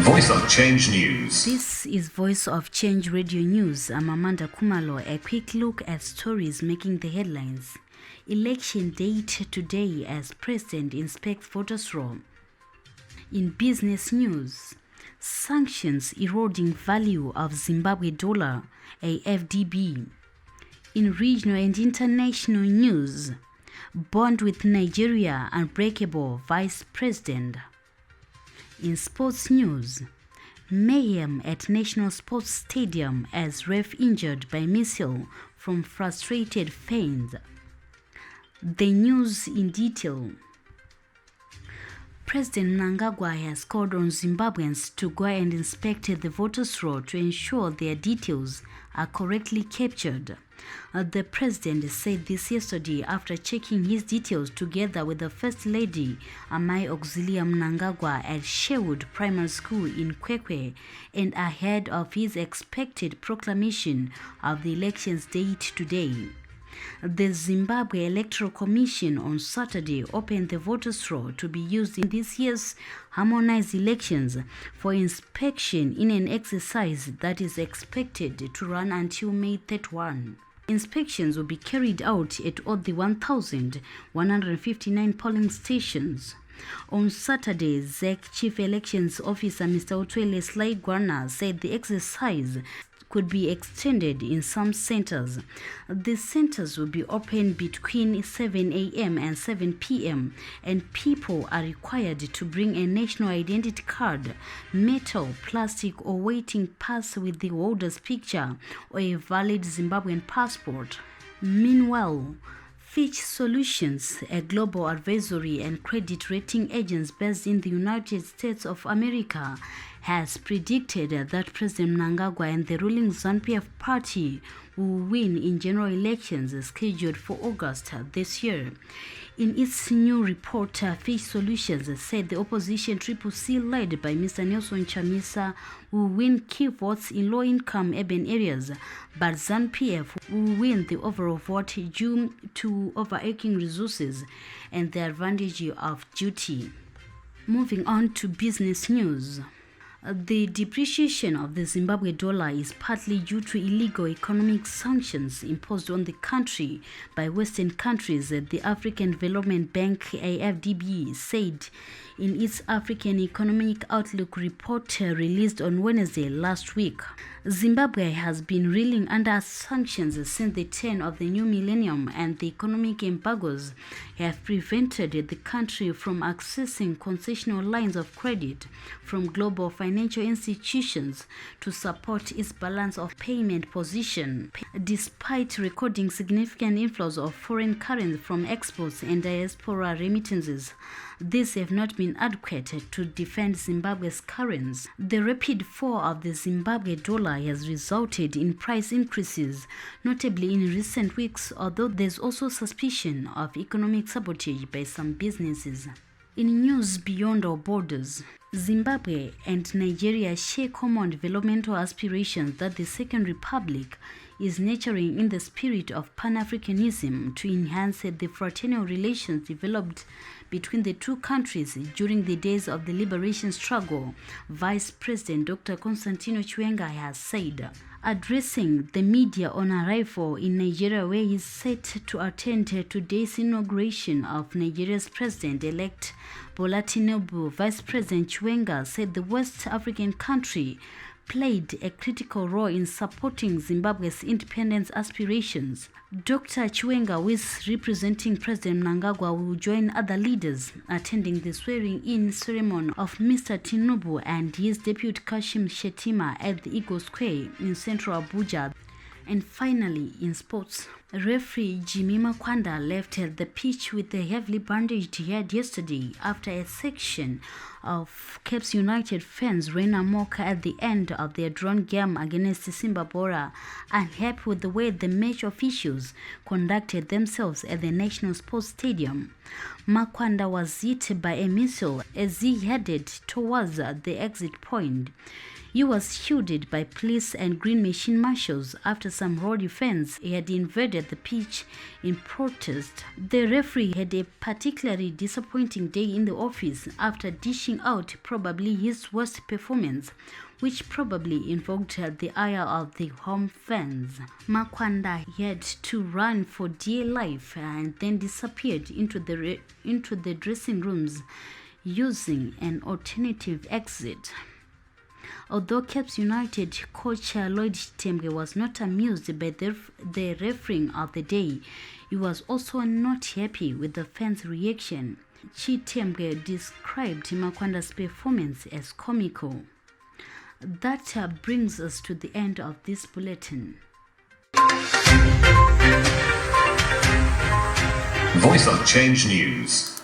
Voice of Change News. This is Voice of Change Radio News. I'm Amanda Kumalo. A quick look at stories making the headlines. Election date today as President inspects voters' roll. In business news, sanctions eroding value of Zimbabwe dollar, AFDB. In regional and international news, bond with Nigeria unbreakable Vice President. In sports news, mayhem at Nat.Sports Stadium as ref injured by missile from frustrated fans. The news in detail. President Mnangagwa has called on Zimbabweans to go and inspect the voters' roll to ensure their details are correctly captured. The president said this yesterday after checking his details together with the First Lady, Amai Auxilia Mnangagwa, at Sherwood Primary School in Kwekwe, and ahead of his expected proclamation of the election's date today. The Zimbabwe Electoral Commission on Saturday opened the voters' roll to be used in this year's harmonized elections for inspection in an exercise that is expected to run until May 31. Inspections will be carried out at all the 1,159 polling stations. On Saturday, ZEC Chief Elections Officer Mr. Utwele Slaigwana said the exercise could be extended in some centers. The centers will be open between 7 a.m. and 7 p.m. and people are required to bring a national identity card, metal, plastic or waiting pass with the holder's picture or a valid Zimbabwean passport. Meanwhile, Fitch Solutions, a global advisory and credit rating agency based in the United States of America, has predicted that President Mnangagwa and the ruling ZANU-PF party will win in general elections scheduled for August this year. In its new report, Fitch Solutions said the opposition Triple C, led by Mr. Nelson Chamisa, will win key votes in low-income urban areas, but ZANU-PF will win the overall vote due to overarching resources and the advantage of duty. Moving on to business news. The depreciation of the Zimbabwe dollar is partly due to illegal economic sanctions imposed on the country by Western countries, the African Development Bank AFDB said in its African Economic Outlook report released on Wednesday last week. Zimbabwe has been reeling under sanctions since the turn of the new millennium, and the economic embargoes have prevented the country from accessing concessional lines of credit from global financial institutions to support its balance of payment position. Despite recording significant inflows of foreign currency from exports and diaspora remittances, these have not been adequate to defend Zimbabwe's currency. The rapid fall of the Zimbabwe dollar has resulted in price increases, notably in recent weeks, although there's also suspicion of economic sabotage by some businesses. In news beyond our borders, Zimbabwe and Nigeria share common developmental aspirations that the Second Republic is nurturing in the spirit of Pan-Africanism to enhance the fraternal relations developed between the two countries during the days of the liberation struggle, Vice President Dr. Constantino Chiwenga has said. Addressing the media on arrival in Nigeria, where he is set to attend today's inauguration of Nigeria's president-elect Bola Tinubu, Vice President Chiwenga said the West African country played a critical role in supporting Zimbabwe's independence aspirations. Dr. Chiwenga, who is representing President Mnangagwa, will join other leaders attending the swearing-in ceremony of Mr. Tinubu and his deputy Kashim Shettima at the Eagle Square in central Abuja. And finally, in sports, referee Jimmy Makwanda left the pitch with a heavily bandaged head yesterday after a section of Caps United fans ran amok at the end of their drawn game against Zimbabwe, unhappy with the way the match officials conducted themselves at the Nat.Sports Stadium. Makwanda was hit by a missile as he headed towards the exit point. He was shielded by police and green machine marshals after some rowdy fans had invaded the pitch in protest. The referee had a particularly disappointing day in the office after dishing out probably his worst performance, which probably invoked the ire of the home fans. Makwanda had to run for dear life and then disappeared into the dressing rooms using an alternative exit. Although Caps United coach Lloyd Tembe was not amused by the refereeing of the day, he was also not happy with the fans' reaction. Chitembe described Makwanda's performance as comical. That brings us to the end of this bulletin. Voice of Change News.